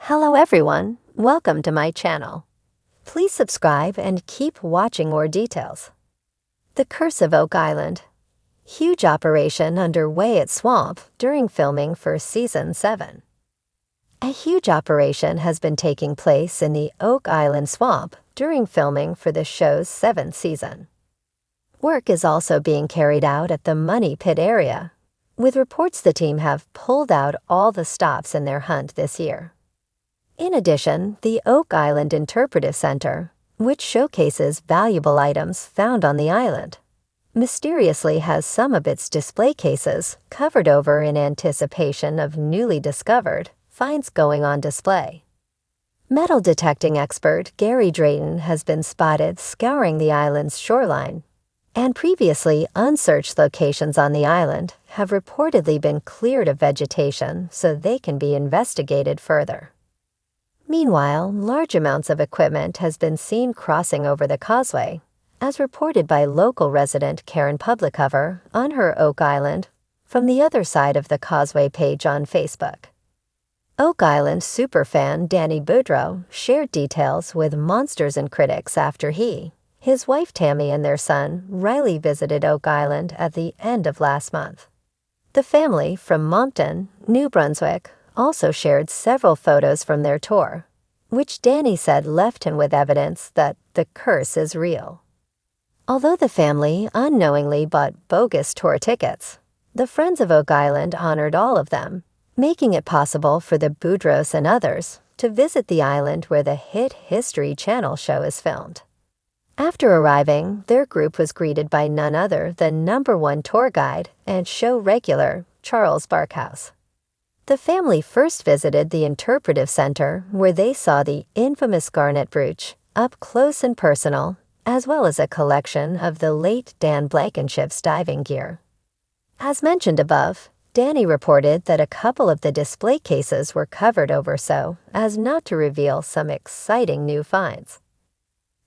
Hello everyone, welcome to my channel. Please subscribe and keep watching more details. The Curse of Oak Island. Huge operation underway at Swamp during filming for Season 7. A huge operation has been taking place in the Oak Island Swamp during filming for the show's 7th season. Work is also being carried out at the Money Pit area, with reports the team have pulled out all the stops in their hunt this year. In addition, the Oak Island Interpretive Center, which showcases valuable items found on the island, mysteriously has some of its display cases covered over in anticipation of newly discovered finds going on display. Metal detecting expert Gary Drayton has been spotted scouring the island's shoreline, and previously unsearched locations on the island have reportedly been cleared of vegetation so they can be investigated further. Meanwhile, large amounts of equipment has been seen crossing over the causeway, as reported by local resident Karen Publicover on her Oak Island from the other side of the causeway page on Facebook. Oak Island superfan Danny Boudreau shared details with Monsters and Critics after his wife Tammy and their son Riley visited Oak Island at the end of last month. The family from Moncton, New Brunswick, also shared several photos from their tour, which Danny said left him with evidence that the curse is real. Although the family unknowingly bought bogus tour tickets, the Friends of Oak Island honored all of them, making it possible for the Boudreaux and others to visit the island where the hit History Channel show is filmed. After arriving, their group was greeted by none other than #1 tour guide and show regular Charles Barkhouse. The family first visited the Interpretive Center where they saw the infamous garnet brooch up close and personal, as well as a collection of the late Dan Blankenship's diving gear. As mentioned above, Danny reported that a couple of the display cases were covered over so as not to reveal some exciting new finds.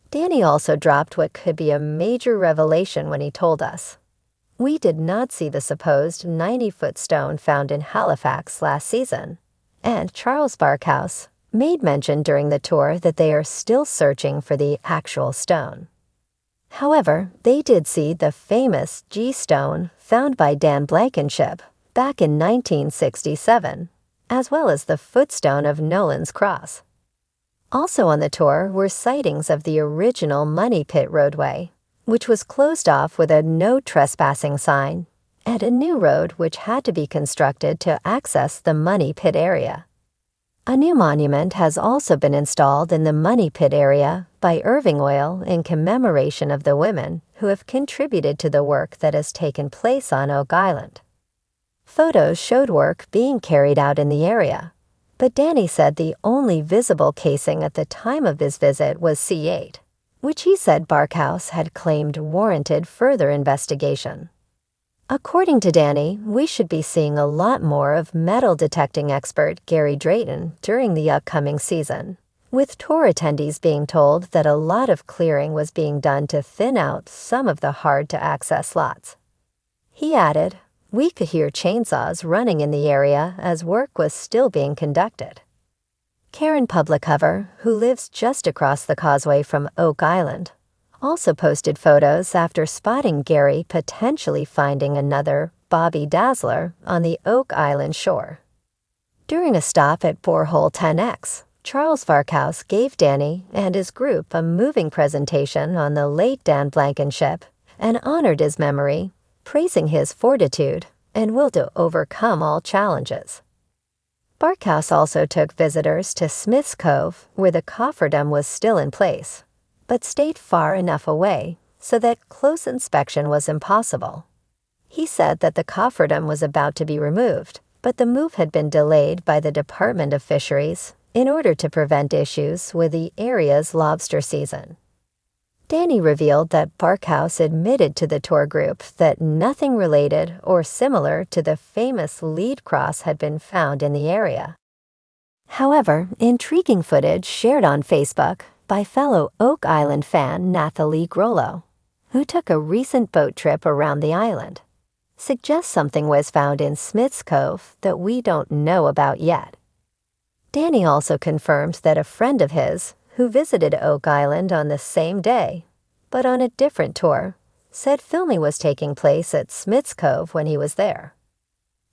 Danny also dropped what could be a major revelation when he told us, "We did not see the supposed 90-foot stone found in Halifax last season," and Charles Barkhouse made mention during the tour that they are still searching for the actual stone. However, they did see the famous G-stone found by Dan Blankenship back in 1967, as well as the footstone of Nolan's Cross. Also on the tour were sightings of the original Money Pit roadway, which was closed off with a no trespassing sign, and a new road which had to be constructed to access the Money Pit area. A new monument has also been installed in the Money Pit area by Irving Oil in commemoration of the women who have contributed to the work that has taken place on Oak Island. Photos showed work being carried out in the area, but Danny said the only visible casing at the time of his visit was C8. Which he said Barkhouse had claimed warranted further investigation. According to Danny, we should be seeing a lot more of metal detecting expert Gary Drayton during the upcoming season, with tour attendees being told that a lot of clearing was being done to thin out some of the hard-to-access lots. He added, "We could hear chainsaws running in the area as work was still being conducted." Karen Publicover, who lives just across the causeway from Oak Island, also posted photos after spotting Gary potentially finding another Bobby Dazzler on the Oak Island shore. During a stop at Borehole 10X, Charles Barkhouse gave Danny and his group a moving presentation on the late Dan Blankenship and honored his memory, praising his fortitude and will to overcome all challenges. Barkhouse also took visitors to Smith's Cove, where the cofferdam was still in place, but stayed far enough away so that close inspection was impossible. He said that the cofferdam was about to be removed, but the move had been delayed by the Department of Fisheries in order to prevent issues with the area's lobster season. Danny revealed that Barkhouse admitted to the tour group that nothing related or similar to the famous lead cross had been found in the area. However, intriguing footage shared on Facebook by fellow Oak Island fan Nathalie Grollo, who took a recent boat trip around the island, suggests something was found in Smith's Cove that we don't know about yet. Danny also confirmed that a friend of his, who visited Oak Island on the same day, but on a different tour, said filming was taking place at Smith's Cove when he was there.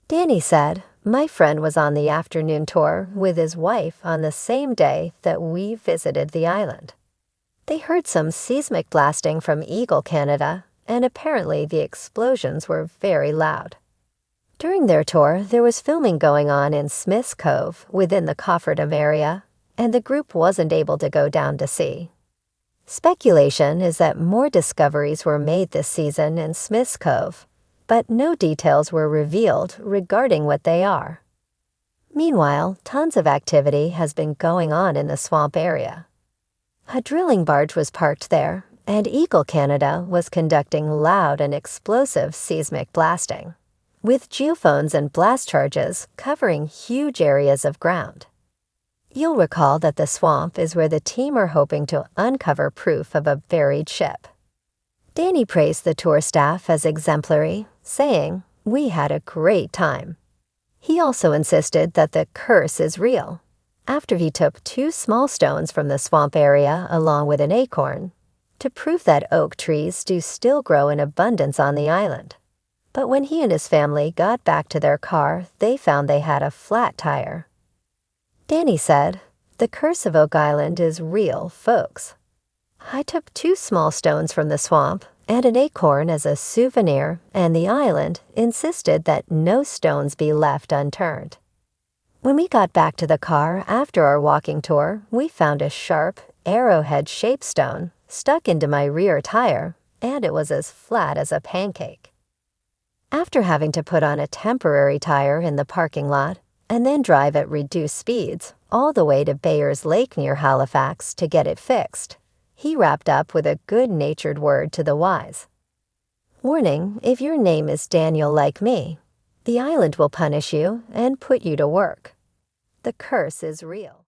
Danny said, "My friend was on the afternoon tour with his wife on the same day that we visited the island. They heard some seismic blasting from Eagle, Canada, and apparently the explosions were very loud. During their tour, there was filming going on in Smith's Cove within the Cofferdam area, and the group wasn't able to go down to see." Speculation is that more discoveries were made this season in Smith's Cove, but no details were revealed regarding what they are. Meanwhile, tons of activity has been going on in the swamp area. A drilling barge was parked there, and Eagle, Canada was conducting loud and explosive seismic blasting, with geophones and blast charges covering huge areas of ground. You'll recall that the swamp is where the team are hoping to uncover proof of a buried ship. Danny praised the tour staff as exemplary, saying, "We had a great time." He also insisted that the curse is real, after he took 2 small stones from the swamp area along with an acorn, to prove that oak trees do still grow in abundance on the island. But when he and his family got back to their car, they found they had a flat tire. Danny said, "The curse of Oak Island is real, folks. I took 2 small stones from the swamp and an acorn as a souvenir, and the island insisted that no stones be left unturned. When we got back to the car after our walking tour, we found a sharp, arrowhead-shaped stone stuck into my rear tire, and it was as flat as a pancake. After having to put on a temporary tire in the parking lot, and then drive at reduced speeds all the way to Bayers Lake near Halifax to get it fixed, he wrapped up with a good-natured word to the wise. Warning, if your name is Daniel like me, the island will punish you and put you to work. The curse is real."